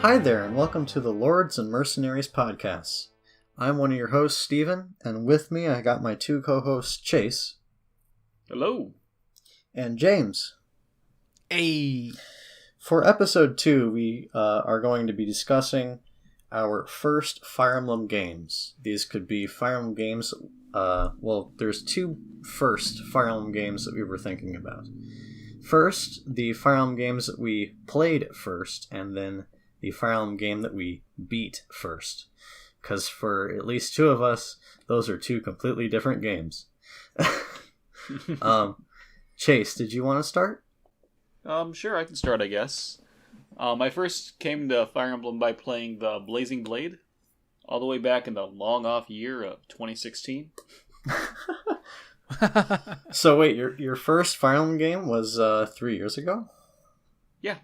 Hi there, and welcome to the Lords and Mercenaries podcast. I'm one of your hosts, Steven, and with me I got my two co-hosts, Chase. Hello. And James. Hey. For episode 2, we are going to be discussing our first Fire Emblem games. These could be Fire Emblem games, there's two first Fire Emblem games that we were thinking about. First, the Fire Emblem games that we played first, and then the Fire Emblem game that we beat first. Because for at least two of us, those are two completely different games. Chase, did you want to start? Sure, I can start, I guess. I first came to Fire Emblem by playing the Blazing Blade, all the way back in the long-off year of 2016. So wait, your first Fire Emblem game was 3 years ago? Yeah.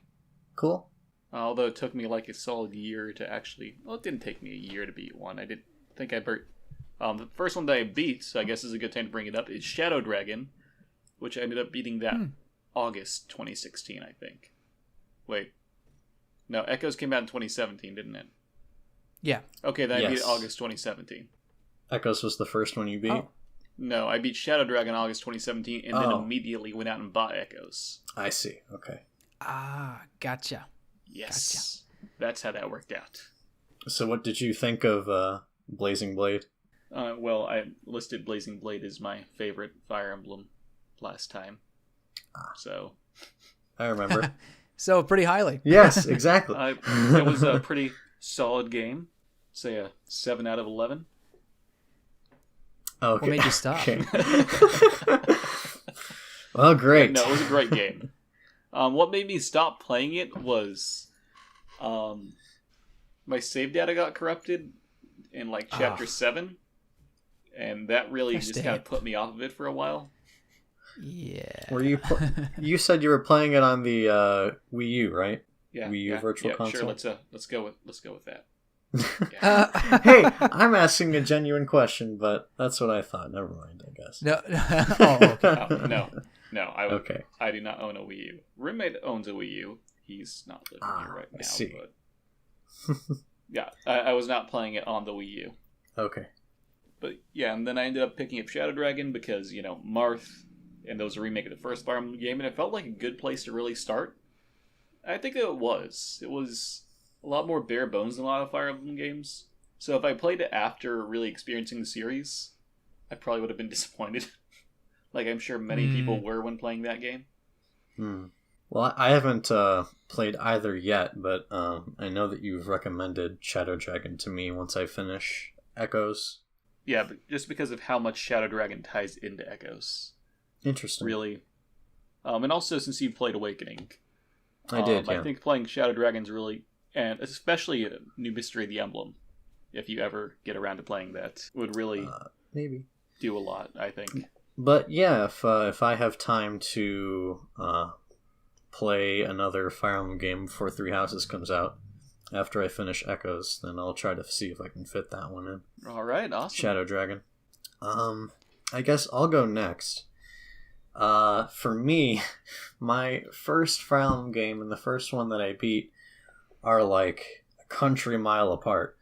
Cool. Although it took me like a solid year to actually... Well, it didn't take me a year to beat one. I did think I beat... the first one that I beat, so I guess is a good time to bring it up, is Shadow Dragon, which I ended up beating that August 2016, I think. Wait. No, Echoes came out in 2017, didn't it? Yeah. Okay, then I beat it August 2017. Echoes was the first one you beat? Oh. No, I beat Shadow Dragon August 2017, and then immediately went out and bought Echoes. I see, okay. Ah, gotcha. Yes. Gotcha. That's how that worked out. So what did you think of Blazing Blade? Well, I listed Blazing Blade as my favorite Fire Emblem last time. So... I remember. So, pretty highly. Yes, exactly. It was a pretty solid game. Say a 7 out of 11. Okay. What made you stop? Okay. Well, great. No, it was a great game. What made me stop playing it was my save data got corrupted in like chapter 7, and that really just kind of put me off of it for a while. Yeah. Were you? You said you were playing it on the Wii U, right? Yeah. Wii U Virtual Console. Sure. Let's go with that. Hey, I'm asking a genuine question, but that's what I thought. Never mind, I guess. No. Oh, okay. No. I do not own a Wii U. Roommate owns a Wii U. He's not living here right now. I see. But yeah, I was not playing it on the Wii U. Okay. But yeah, and then I ended up picking up Shadow Dragon because, Marth, and there was a remake of the first Fire Emblem game, and it felt like a good place to really start. I think it was. It was a lot more bare bones than a lot of Fire Emblem games. So if I played it after really experiencing the series, I probably would have been disappointed. Like I'm sure many people were when playing that game. Well, I haven't played either yet, but I know that you've recommended Shadow Dragon to me once I finish Echoes. Yeah, but just because of how much Shadow Dragon ties into Echoes. Interesting. Really. And also since you've played Awakening. I did, yeah. I think playing Shadow Dragon's really... And especially New Mystery of the Emblem, if you ever get around to playing that, would really maybe do a lot, I think. But yeah, if I have time to play another Fire Emblem game before Three Houses comes out, after I finish Echoes, then I'll try to see if I can fit that one in. All right, awesome. Shadow Dragon. I guess I'll go next. For me, my first Fire Emblem game and the first one that I beat are like a country mile apart.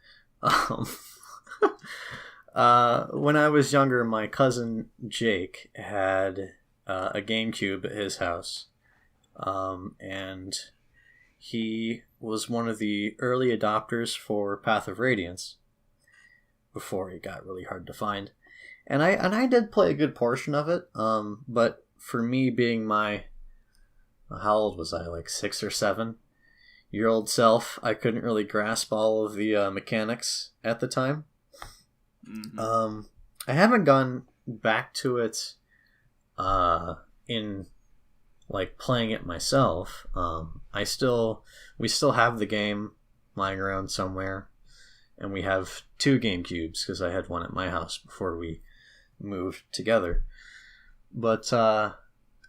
When I was younger, my cousin Jake had a GameCube at his house, and he was one of the early adopters for Path of Radiance before it got really hard to find. And I did play a good portion of it, but for me being my... How old was I? Like 6 or 7? Your old self, I couldn't really grasp all of the mechanics at the time. Mm-hmm. I haven't gone back to it in like playing it myself. We still have the game lying around somewhere, and we have 2 GameCubes because I had one at my house before we moved together. But I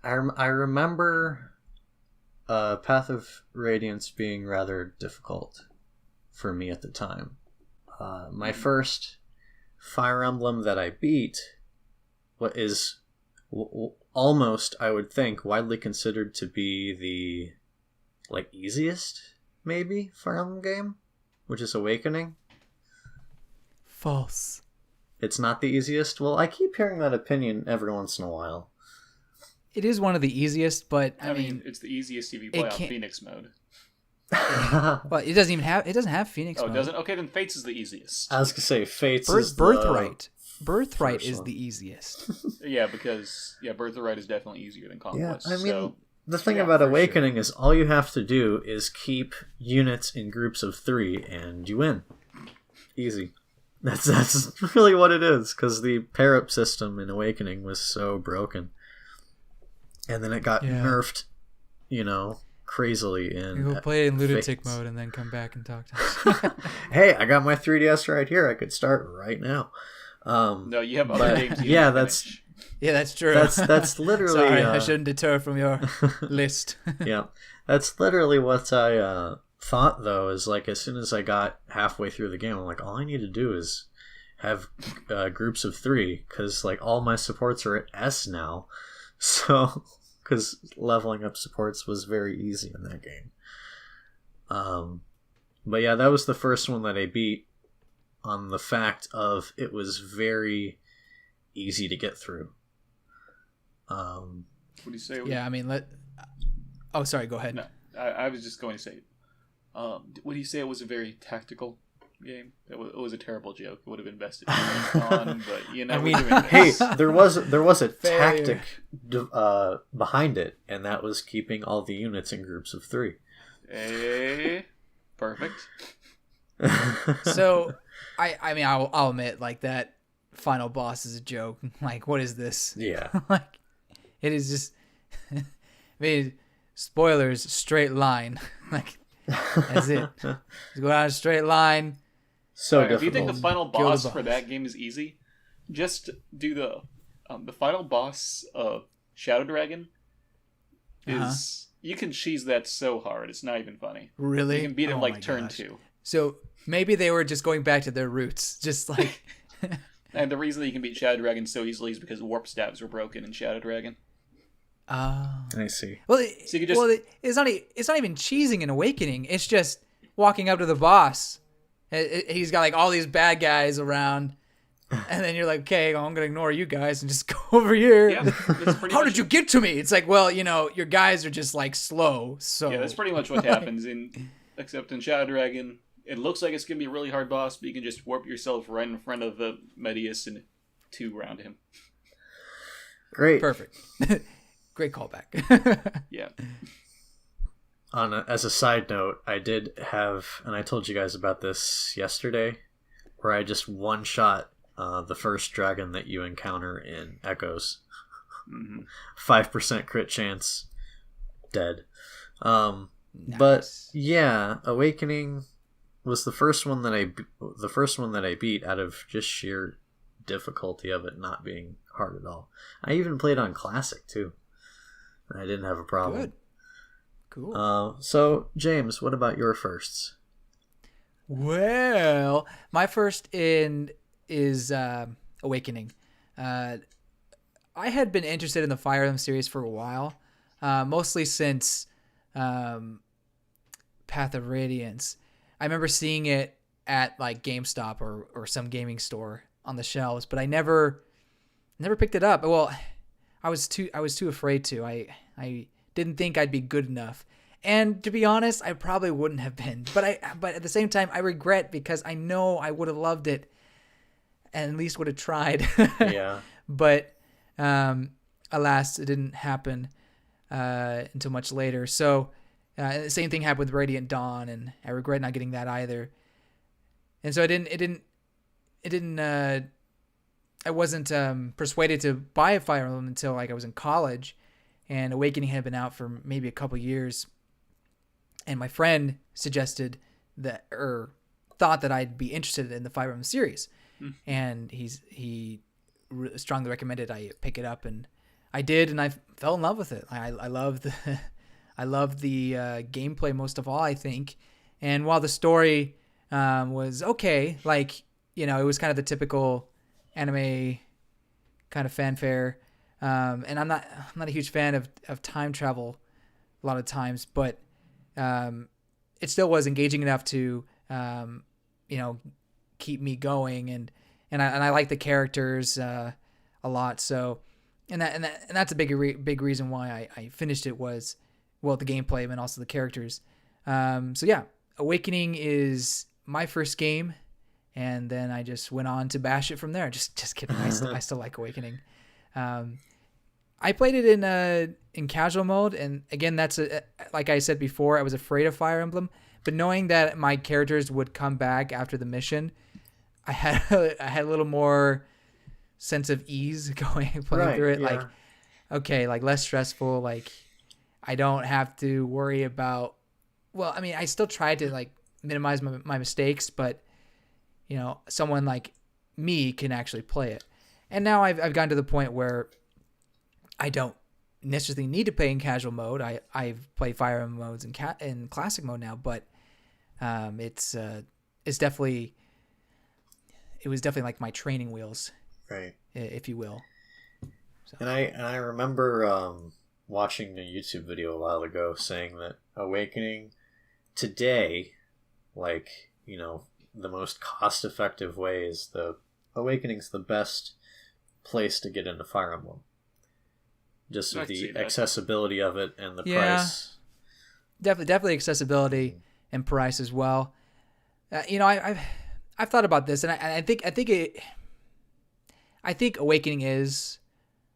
remember Path of Radiance being rather difficult for me at the time. My first Fire Emblem that I beat is almost, I would think, widely considered to be the easiest maybe Fire Emblem game, which is Awakening. False. It's not the easiest. Well, I keep hearing that opinion every once in a while. It is one of the easiest, but I mean, it's the easiest if you play on Phoenix mode. Well, it doesn't even have. It doesn't have Phoenix mode. Oh, it doesn't? Okay, then Fates is the easiest. I was gonna say Fates is Birthright. Birthright is the easiest. Yeah, because Birthright is definitely easier than Conquest. Yeah, I mean, the thing about Awakening is all you have to do is keep units in groups of 3, and you win. Easy. That's really what it is, because the pair-up system in Awakening was so broken. And then it got nerfed, crazily in You go play in lunatic Fates. mode and then come back and talk to us. Hey, I got my 3DS right here. I could start right now. No, you have other games. That's true. That's literally. Sorry, I shouldn't deter from your list. Yeah, that's literally what I thought. Though, is like as soon as I got halfway through the game, I'm like, all I need to do is have groups of 3, because like all my supports are at S now. So, because leveling up supports was very easy in that game. But yeah, that was the first one that I beat on the fact of it was very easy to get through. What do you say? Yeah, I mean, Oh, sorry. Go ahead. No, I was just going to say. Would you say it was a very tactical game? It was a terrible joke. It would have invested on, but I mean, hey, there was a tactic behind it, and that was keeping all the units in groups of 3. Perfect. So, I mean, I'll admit, like, that final boss is a joke. Like, what is this? Yeah. Like, it is just. I mean, spoilers, straight line. Like, that's it. Just go down a straight line. So if you think the final Kill the boss boss. for that game is easy, just do the final boss of Shadow Dragon is you can cheese that so hard it's not even funny. Really? You can beat it Oh like my turn gosh. 2. So maybe they were just going back to their roots, just like. And the reason that you can beat Shadow Dragon so easily is because warp stabs were broken in Shadow Dragon. I see. Well, So you could just- it's not even cheesing in Awakening. It's just walking up to the boss. He's got like all these bad guys around, and then you're like, okay, I'm gonna ignore you guys and just go over here. Yeah, that's pretty How much- did you get to me? It's like, well, your guys are just like slow. So Yeah, that's pretty much what happens except in Shadow Dragon. It looks like it's gonna be a really hard boss, but you can just warp yourself right in front of the Medius and 2 round him. Great. perfect. Great callback. Yeah. As a side note, I did have, and I told you guys about this yesterday, where I just one-shot the first dragon that you encounter in Echoes. 5% crit chance, dead. But yeah, Awakening was the first one that I beat out of just sheer difficulty of it not being hard at all. I even played on Classic too. I didn't have a problem. Good. Cool. So, James, what about your firsts? Well, my first is Awakening. I had been interested in the Fire Emblem series for a while, mostly since Path of Radiance. I remember seeing it at like GameStop or some gaming store on the shelves, but I never picked it up. Well, I was too afraid to. I didn't think I'd be good enough. And to be honest, I probably wouldn't have been. But at the same time, I regret because I know I would have loved it and at least would have tried. Yeah. But alas, it didn't happen until much later. So the same thing happened with Radiant Dawn, and I regret not getting that either. And so I wasn't persuaded to buy a Fire Emblem until like I was in college, and Awakening had been out for maybe a couple years. And my friend suggested that, or thought that I'd be interested in the Fire Emblem series, and he strongly recommended I pick it up, and I did, and I fell in love with it. I love the gameplay most of all, I think. And while the story was okay, like it was kind of the typical anime kind of fanfare, and I'm not a huge fan of time travel a lot of times, but it still was engaging enough to keep me going, and I like the characters a lot. So and that's a big reason why I finished it was, well, the gameplay and also the characters. So yeah, Awakening is my first game, and then I just went on to bash it from there. Just kidding. I still like Awakening. I played it in casual mode, and again, that's like I said before, I was afraid of Fire Emblem, but knowing that my characters would come back after the mission, I had a little more sense of ease playing through it. Yeah. Like, okay, like less stressful. Like, I don't have to worry about. Well, I mean, I still tried to like minimize my mistakes, but someone like me can actually play it. And now I've gotten to the point where I don't necessarily need to play in casual mode. I've played Fire Emblem modes in classic mode now, but it was definitely like my training wheels, right, if you will. So. And I remember watching a YouTube video a while ago saying that Awakening today, like, the most cost-effective way is Awakening's the best place to get into Fire Emblem. Just with the accessibility of it and the price. Definitely accessibility and price as well. I've thought about this, and I think Awakening is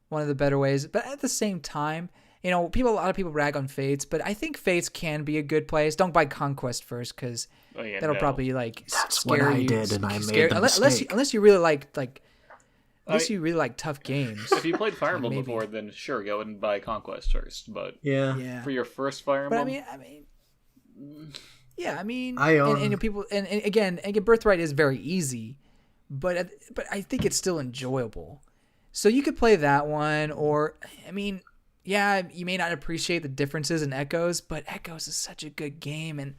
one of the better ways, but at the same time, a lot of people rag on Fates, but I think Fates can be a good place. Don't buy Conquest first, because probably like that's scare what I you. did, and I made the mistake. Unless you really like you really like tough games. If you played Fire Emblem before, then sure, go and buy Conquest first. But for your first Fire Emblem, people and again, Birthright is very easy, but I think it's still enjoyable. So you could play that one, or you may not appreciate the differences in Echoes, but Echoes is such a good game, and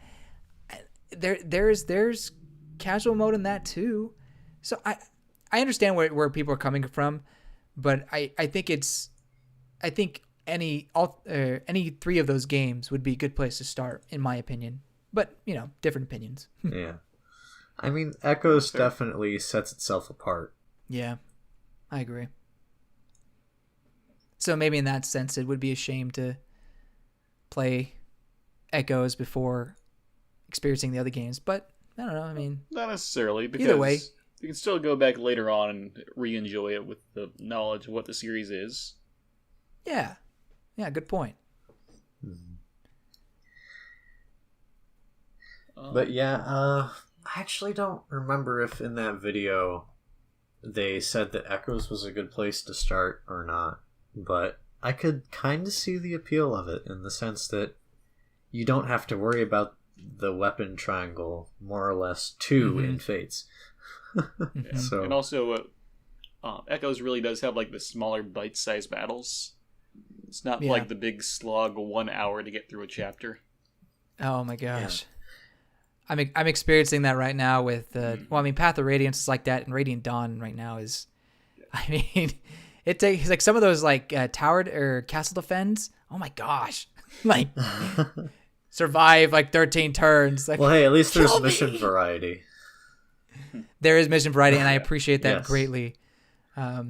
there's casual mode in that too. So I understand where people are coming from, but I think any three of those games would be a good place to start, in my opinion. But different opinions. Yeah, I mean, Echoes definitely sets itself apart. Yeah, I agree. So maybe in that sense, it would be a shame to play Echoes before experiencing the other games. But I don't know. I mean, not necessarily, because either way, you can still go back later on and re-enjoy it with the knowledge of what the series is. Yeah, good point. But I actually don't remember if in that video they said that Echoes was a good place to start or not. But I could kind of see the appeal of it in the sense that you don't have to worry about the weapon triangle, more or less, in Fates. So. And also, Echoes really does have like the smaller bite-sized battles. It's not like the big slog 1 hour to get through a chapter. Oh my gosh. Yeah. I'm experiencing that right now with Path of Radiance is like that, and Radiant Dawn right now is, it takes like some of those like towered or castle defends. Oh my gosh, like survive like 13 turns. Like, well, hey, at least there's mission variety. There is mission variety, and I appreciate that greatly. At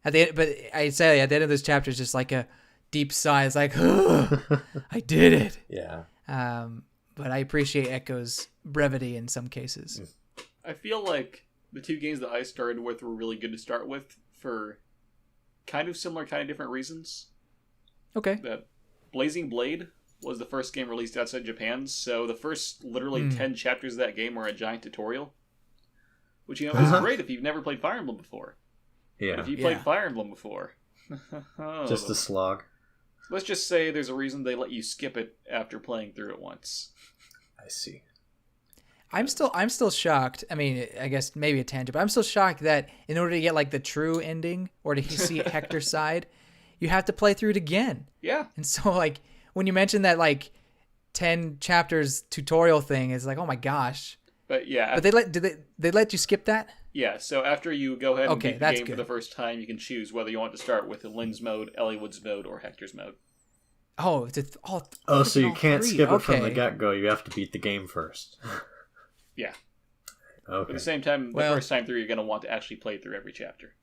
the end, but I say at the end of this chapter is just like a deep sigh. It's like, I did it. Yeah. But I appreciate Echo's brevity in some cases. I feel like the two games that I started with were really good to start with for kind of similar, kind of different reasons. Okay. That Blazing Blade was the first game released outside Japan, so the first literally 10 chapters of that game were a giant tutorial. Which, is great if you've never played Fire Emblem before. Yeah. But if you played Fire Emblem before... just a slog. Let's just say there's a reason they let you skip it after playing through it once. I see. I'm still shocked. I mean, I guess maybe a tangent, but I'm still shocked that in order to get like the true ending or to see Hector's side, you have to play through it again. Yeah. And so like when you mentioned that like 10 chapters tutorial thing, is like, oh my gosh. But yeah. But they let you skip that? Yeah. So after you go ahead and beat the game good. for the first time, you can choose whether you want to start with Lynn's mode, Elliott's mode, or Hector's mode. Oh, it's all. Oh, so you all can't three. skip it from the Okay. get-go. You have to beat the game first. Yeah. Okay. But at the same time, the first time through, you're going to want to actually play through every chapter.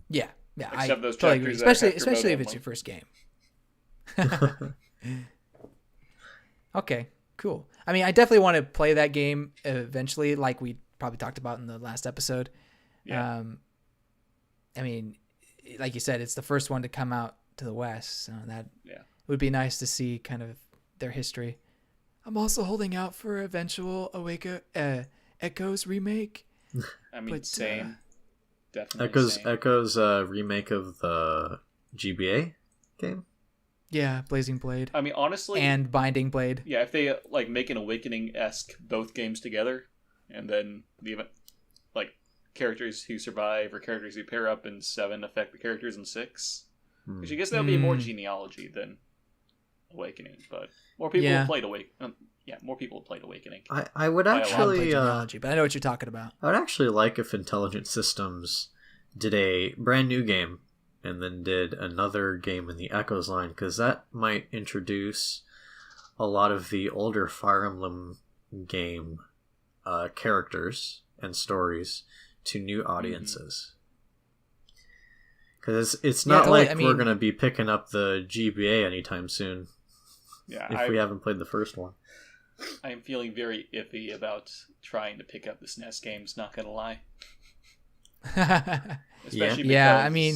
Yeah. Except those totally chapters agree. that have Especially if mode it's only. your first game. Okay, cool. I mean, I definitely want to play that game eventually, like we probably talked about in the last episode. Yeah. I mean, like you said, it's the first one to come out to the West, so that Yeah. would be nice to see kind of their history. I'm also holding out for eventual Echoes remake. I mean, But, same. Definitely same. Echo's remake of the GBA game. Yeah, Blazing Blade I mean, honestly, and Binding Blade. yeah, if they like make an Awakening-esque both games together, and then the event, like characters who survive or characters who pair up in 7 affect the characters in 6, which I guess that would be more genealogy than Awakening, but more people have played more people have played Awakening. I would I haven't actually played genealogy, but I know what you're talking about. I would actually like if Intelligent Systems did a brand new game and then did another game in the Echoes line, because that might introduce a lot of the older Fire Emblem game characters and stories to new audiences. Because it's not totally. like we're going to be picking up the GBA anytime soon. Yeah, if we haven't played the first one. I am feeling very iffy about trying to pick up the SNES games, not gonna lie. Especially Yeah, because, I mean...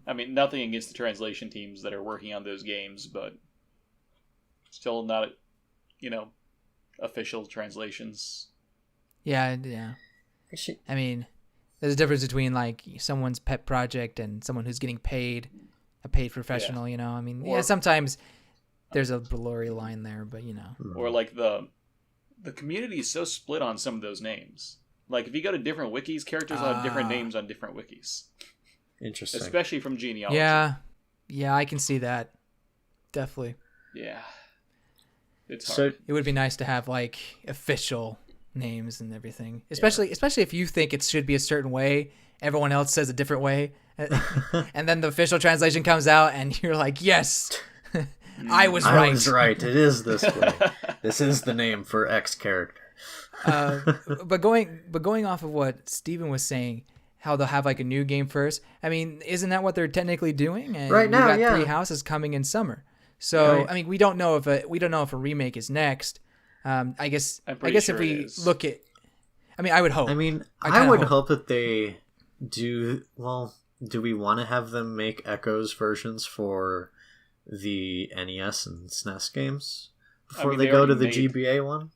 I mean, nothing against the translation teams that are working on those games, but still not, official translations. Yeah. Actually, I mean, there's a difference between like someone's pet project and someone who's getting paid, a paid professional. Yeah. I mean, Or- sometimes there's a blurry line there, but Or like the community is so split on some of those names. Like if you go to different wikis, characters will have different names on different wikis. interesting. Especially from genealogy. yeah, I can see that. Definitely, Yeah. It's So hard. it would be nice to have like official names and everything. Especially if you think it should be a certain way, everyone else says a different way, and then the official translation comes out, and you're like, yes. I was right. I was right. It is this way. This is the name for X character. But going off of what Steven was saying, how they'll have like a new game first. I mean, isn't that what they're technically doing? And Right now, we got yeah. 3 Houses coming in summer. So Right. I mean, we don't know if a remake is next. I guess I'm pretty sure if we it is. look at, I mean, I would hope. I mean, I I kinda would hope. hope that they do. Well, do we want to have them make Echoes versions for the NES and SNES games before mean, they they go to already the made- GBA one?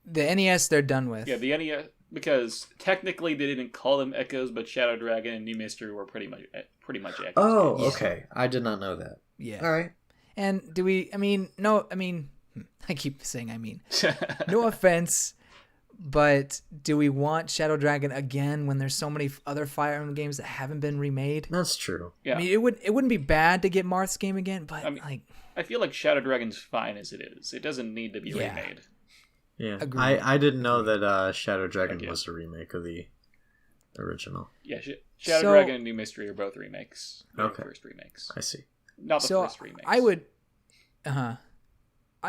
The NES they're done with. Yeah, the NES, because technically they didn't call them Echoes, but Shadow Dragon and New Mystery were pretty much Echoes. Oh, games. okay. I did not know that. Yeah. All right. And do we? I mean, no. I mean, I keep saying I mean. No offense, but do we want Shadow Dragon again when there's so many other Fire Emblem games that haven't been remade? That's true. Yeah. I mean, it wouldn't be bad to get Marth's game again, but I mean, like, I feel like Shadow Dragon's fine as it is. It doesn't need to be Yeah. remade. Yeah. Agreed. I didn't know that Shadow Dragon Okay. was a remake of the original. Yeah, Shadow So- Dragon and New Mystery are both remakes. They're Okay. the first remakes. I see. Not the so first remakes. I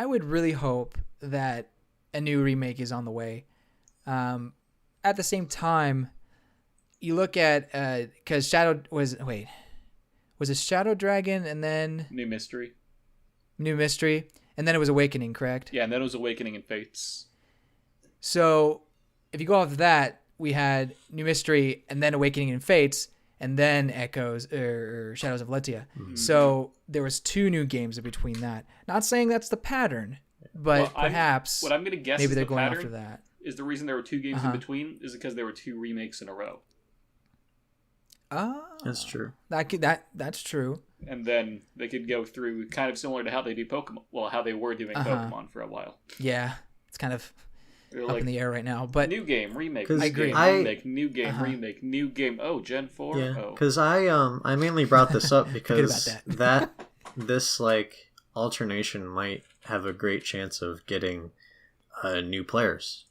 would really hope that a new remake is on the way. At the same time, you look at because was it Shadow Dragon and then New Mystery. New Mystery and then it was Awakening, correct? Yeah, and then it was Awakening and Fates. So if you go off of that, we had New Mystery and then Awakening and Fates and then Echoes or Shadows of Letia. So there was 2 new games in between that. Not saying that's the pattern, but Well, perhaps What I'm going to guess maybe is they're the going pattern after that. is the reason there were 2 games in between is because there were 2 remakes in a row. Oh, That's true. That's true. And then they could go through kind of similar to how they do Pokemon. Well, how they were doing Pokemon for a while. Yeah, it's kind of They were up like, in the air right now. But new game, remake, 'Cause new I agree. game, I- remake, new game, remake, new game. Oh, Gen 4? Yeah, Oh. because I mainly brought this up because about this like alternation might have a great chance of getting new players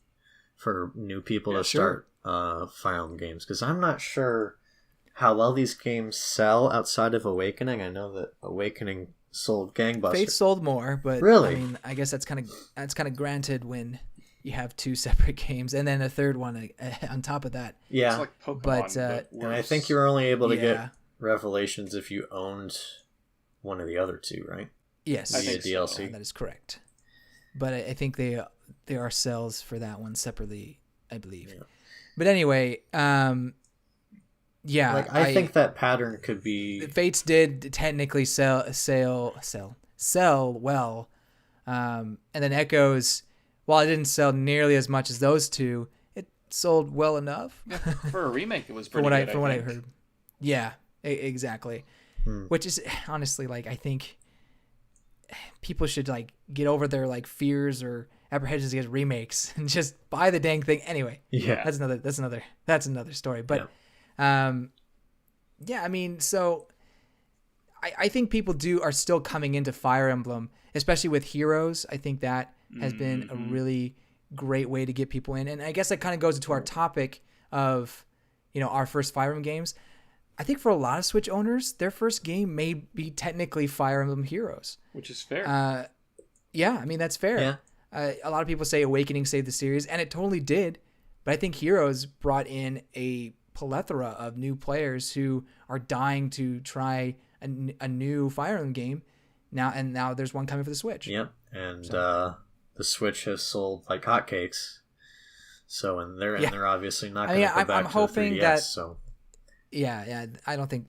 for new people Yeah, to sure. start Fire Emblem games, because I'm not sure how well these games sell outside of Awakening. I know that Awakening sold gangbusters. Fate sold more, but Really? I mean, I guess that's kind of granted when you have two separate games and then a third one on top of that. Yeah. It's like Pokemon, But, but And I worse. think you were only able to Yeah. get Revelations if you owned one of the other two, right? Yes, I Via think so. DLC. that is correct. But I think there are sales for that one separately, I believe. Yeah. But anyway, yeah, Like I think that pattern could be Fates did technically sell well, and then Echoes, while it didn't sell nearly as much as those two, it sold well enough. Yeah, for a remake, it was from pretty what good. from what I think. heard. Yeah, exactly. Which is honestly like I think people should like get over their like fears or apprehensions against remakes and just buy the dang thing anyway. Yeah. That's another story. But yeah, I mean, so I think people are still coming into Fire Emblem, especially with Heroes. I think that has been a really great way to get people in. And I guess that kind of goes into our topic of, our first Fire Emblem games. I think for a lot of Switch owners, their first game may be technically Fire Emblem Heroes. Which is fair. Yeah, I mean, that's fair. Yeah. A lot of people say Awakening saved the series, and it totally did. But I think Heroes brought in a plethora of new players who are dying to try a new Fire Emblem game. Now there's one coming for the Switch. Yep. And the Switch has sold like hotcakes. So and they're obviously not going to go back I'm to hoping the 3DS. that So yeah, I don't think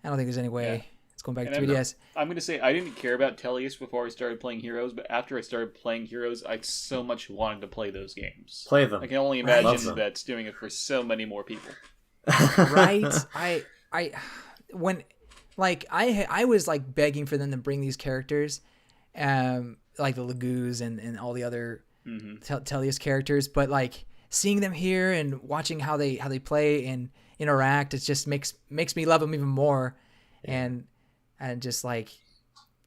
there's any way it's going back to And 3DS. I'm going to say I didn't care about Tellius before I started playing Heroes, but after I started playing Heroes, I so much wanted to play those games. play them. I can only Love imagine them. that's doing it for so many more people. Right? I was like begging for them to bring these characters, like the Lagoos and all the other Tellius characters, but like seeing them here and watching how they play and interact, it just makes me love them even more, and just like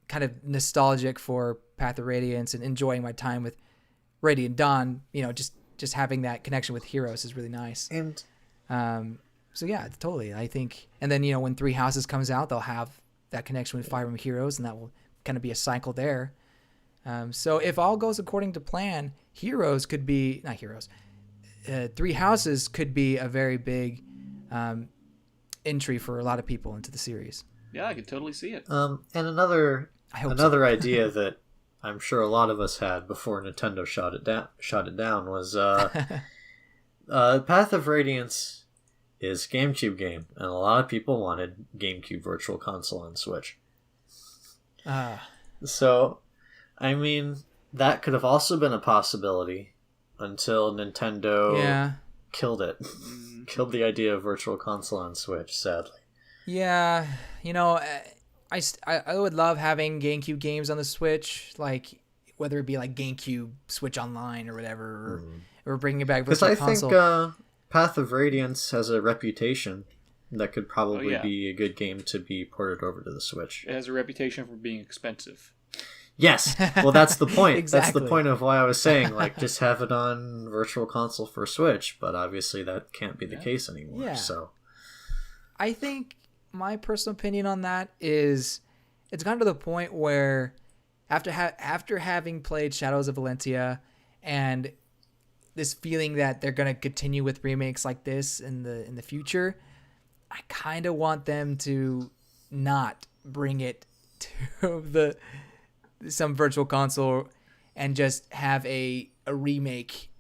kind of nostalgic for Path of Radiance and enjoying my time with Radiant Dawn. Just having that connection with Heroes is really nice. And So yeah, totally. I think, and then when Three Houses comes out, they'll have that connection with Fire Emblem Heroes, and that will kind of be a cycle there. So if all goes according to plan, Heroes could be not Heroes. Three Houses could be a very big entry for a lot of people into the series. Yeah, I could totally see it. and another so. idea that I'm sure a lot of us had before Nintendo shot it down was Path of Radiance is GameCube game, and a lot of people wanted GameCube Virtual Console on Switch. So, I mean, that could have also been a possibility until Nintendo killed it. Killed the idea of Virtual Console on Switch, sadly. Yeah, I would love having GameCube games on the Switch, like whether it be like GameCube Switch Online or whatever, or bringing it back Virtual Console. Because I think Path of Radiance has a reputation that could probably be a good game to be ported over to the Switch. It has a reputation for being expensive. Yes, well, that's the point. Exactly. That's the point of why I was saying, like, just have it on Virtual Console for Switch, but obviously that can't be the case anymore. Yeah. So I think my personal opinion on that is it's gotten to the point where after having played Shadows of Valentia and this feeling that they're going to continue with remakes like this in the future, I kind of want them to not bring it to some Virtual Console and just have a remake,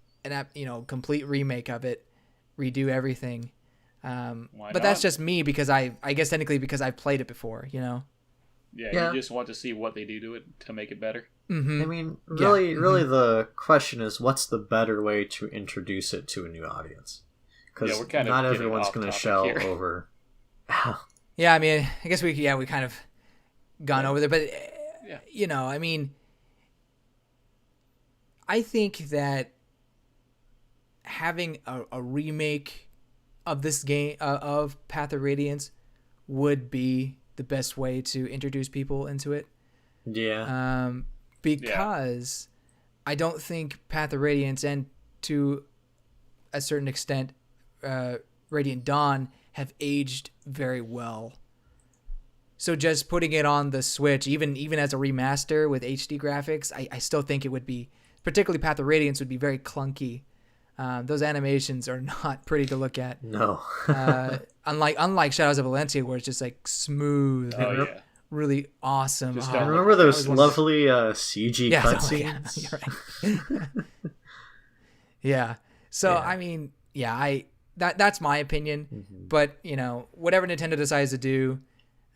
complete remake of it, redo everything. But that's just me because I guess technically because I've played it before, Yeah, you just want to see what they do to it to make it better. Mm-hmm. I mean, really, the question is, what's the better way to introduce it to a new audience? Because we're kind of not getting everyone's off going to topic shell here. over. Yeah, I mean, I guess we kind of gone over there, but I mean, I think that having a remake of this game of Path of Radiance would be the best way to introduce people into it. Yeah. Because I don't think Path of Radiance and to a certain extent Radiant Dawn have aged very well. So just putting it on the Switch, even as a remaster with HD graphics, I still think it would be, particularly Path of Radiance, would be very clunky. Those animations are not pretty to look at. No. Unlike Shadows of Valencia, where it's just like smooth, really awesome. I remember those lovely CG cutscenes. Yeah, you're right. Yeah. So I mean, that's my opinion. Mm-hmm. But whatever Nintendo decides to do,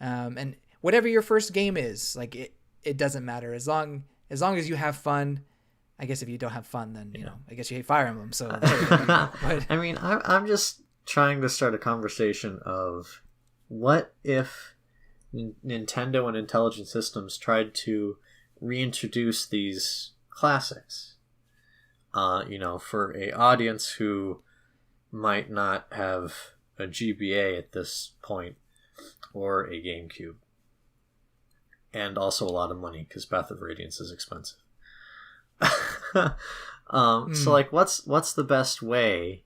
and whatever your first game is, like it doesn't matter as long as you have fun. I guess if you don't have fun, then I guess you hate Fire Emblem. So, but, I mean, I'm just trying to start a conversation of what if Nintendo and Intelligent Systems tried to reintroduce these classics, for a audience who might not have a GBA at this point or a GameCube, and also a lot of money because Path of Radiance is expensive. So like what's the best way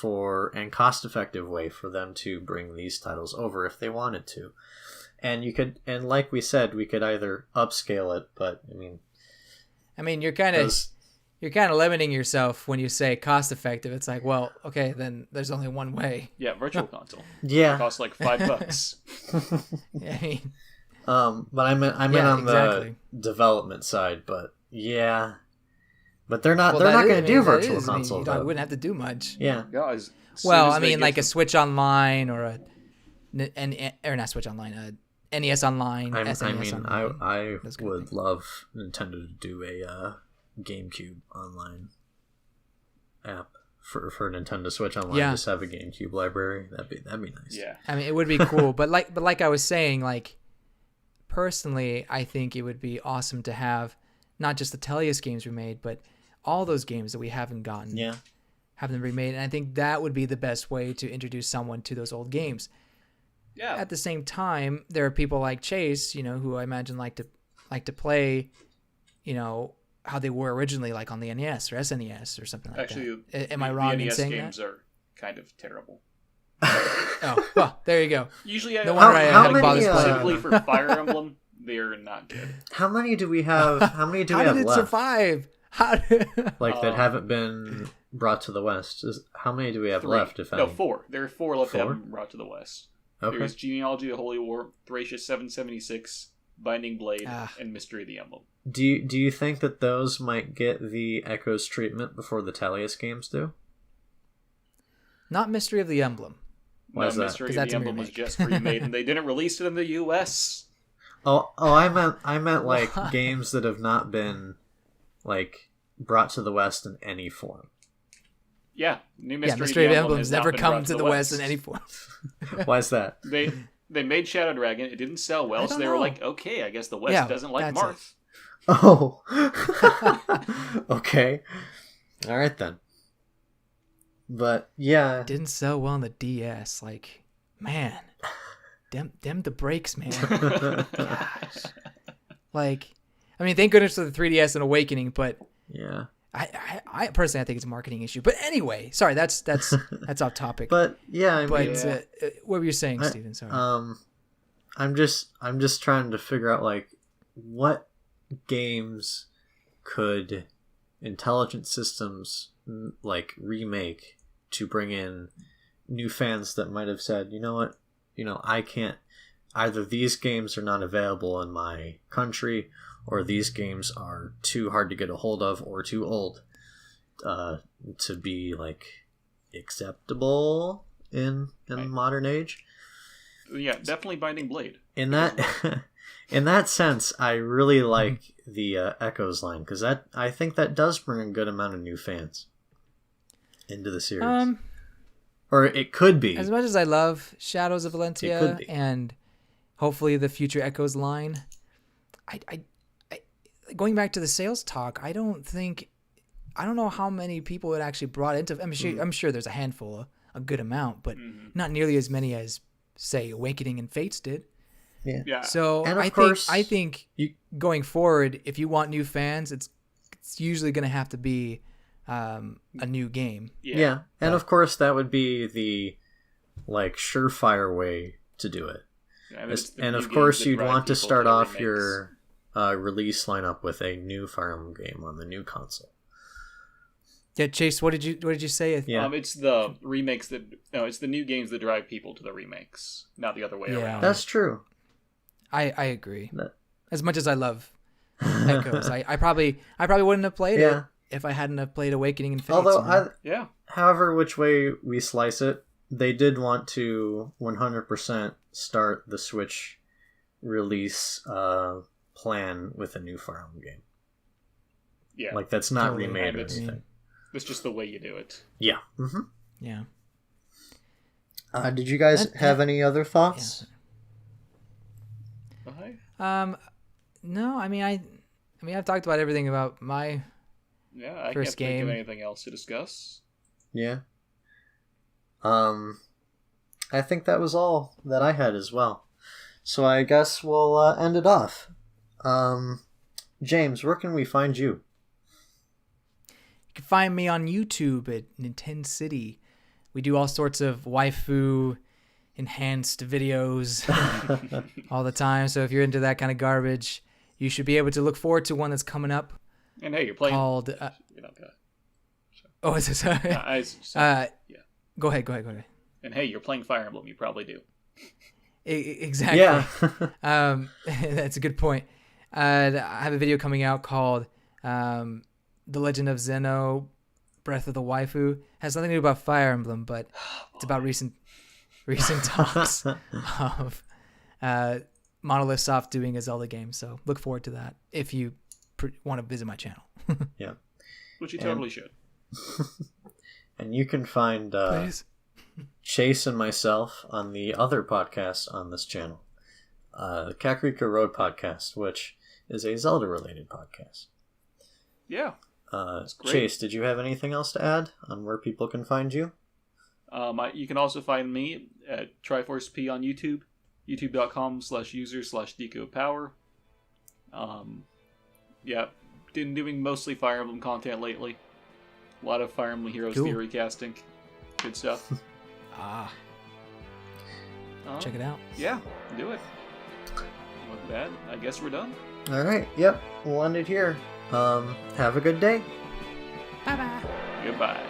and cost effective way for them to bring these titles over if they wanted to? And like we said, we could either upscale it, but I mean you're kind of limiting yourself when you say cost effective. It's like, well, okay, then there's only one way. Yeah, virtual console. Yeah. It costs like $5. Yeah, I mean, but I meant on the development side, but yeah. But they're not going to do virtual console. You wouldn't have to do much. Yeah. Guys. Well, I mean, like a Switch Online or not Switch Online, NES Online, SNES Online. I would love Nintendo to do a GameCube Online app for Nintendo Switch Online. Yeah. Just have a GameCube library. That'd be nice. Yeah. I mean, it would be cool. but like I was saying, like personally, I think it would be awesome to have not just the Tellius games remade, but all those games that we haven't gotten, have them remade. And I think that would be the best way to introduce someone to those old games. Yeah. At the same time, there are people like Chase, who I imagine like to play, how they were originally, like on the NES or SNES or something like that. Am I wrong in saying that? The NES games are kind of terrible. Oh, well, there you go. Usually, no wonder I had to bother specifically for Fire Emblem, they're not good. How many do we have? How many do we have left? How did it survive? That haven't been brought to the West. How many do we have left? If any? 4. There are 4 left that haven't been brought to the West. Okay. There's Genealogy of the Holy War, Thracia 776, Binding Blade, and Mystery of the Emblem. Do you think that those might get the Echoes treatment before the Tellius games do? Not Mystery of the Emblem. Why is that? Mystery of the Emblem was just remade, and they didn't release it in the U.S. Oh, I meant like games that have not been like brought to the West in any form. Yeah, Mystery of the Emblem's never come to the West in any form. Why is that? They made Shadow Dragon. It didn't sell well, so they were like, okay, I guess the West doesn't like Marth. Oh. Okay. All right then. But yeah, it didn't sell well on the DS. Like, man, them the breaks, man. Gosh. Like, I mean, thank goodness for the 3DS and Awakening, but yeah. I personally, I think it's a marketing issue. But anyway, sorry, that's off topic. But yeah, what were you saying, Steven? Sorry. I'm just trying to figure out like what games could Intelligent Systems like remake to bring in new fans that might have said, you know what, I can't. Either these games are not available in my country, or these games are too hard to get a hold of or too old to be like acceptable in modern age. Yeah, definitely Binding Blade. In that sense, I really like the Echoes line, because I think that does bring a good amount of new fans into the series. Or it could be. As much as I love Shadows of Valencia and hopefully the future Echoes line, I going back to the sales talk, I don't know how many people it actually brought into. I'm sure there's a handful, a good amount, but not nearly as many as, say, Awakening and Fates did. Yeah. So I think going forward, if you want new fans, it's usually going to have to be a new game. Yeah. And of course that would be the like surefire way to do it. I mean, it's the And new of games course, that you'd drive want to people start the off remakes. your release lineup with a new Fire Emblem game on the new console. Yeah, Chase, what did you say? Yeah, It's the remakes it's the new games that drive people to the remakes, not the other way Yeah. around. that's true. I agree. That- As much as I love Echoes, I probably wouldn't have played Yeah. it if I hadn't have played Awakening and Fates. Although, you know? Yeah. however which way we slice it, they did want to 100% start the Switch release plan with a new Fire Emblem game. Yeah. Like, that's not Totally. remade or It's- anything. It's just the way you do it. Yeah. Mm-hmm. Yeah. Did you guys That- have any other thoughts? Okay. No, I mean I've talked about everything about my Yeah, I First can't think game. of anything else to discuss. Yeah. I think that was all that I had as well. So I guess we'll end it off. James, where can we find you? You can find me on YouTube at NintenCity. We do all sorts of waifu enhanced videos all the time. So if you're into that kind of garbage, you should be able to look forward to one that's coming up And hey, you're playing. called. You're not gonna. Oh, is it? Sorry. Yeah. Go ahead. And hey, you're playing Fire Emblem. You probably do. Exactly. Yeah. That's a good point. I have a video coming out called "The Legend of Zeno: Breath of the Waifu." Has nothing to do about Fire Emblem, but it's about recent talks of Monolith Soft doing a Zelda game. So look forward to that if you want to visit my channel. Yeah. Which you totally should. And you can find Please. Chase and myself on the other podcast on this channel, the Kakariko Road Podcast, which is a Zelda-related podcast. Yeah. That's great. Chase, did you have anything else to add on where people can find you? You can also find me at TriforceP on YouTube, youtube.com/user/decopower. Yeah, been doing mostly Fire Emblem content lately. A lot of Fire Emblem Heroes Cool. theory casting. Good stuff. Check it out. Yeah, do it. With that, I guess we're done. All right. Yep. We'll end it here. Have a good day. Bye bye. Goodbye.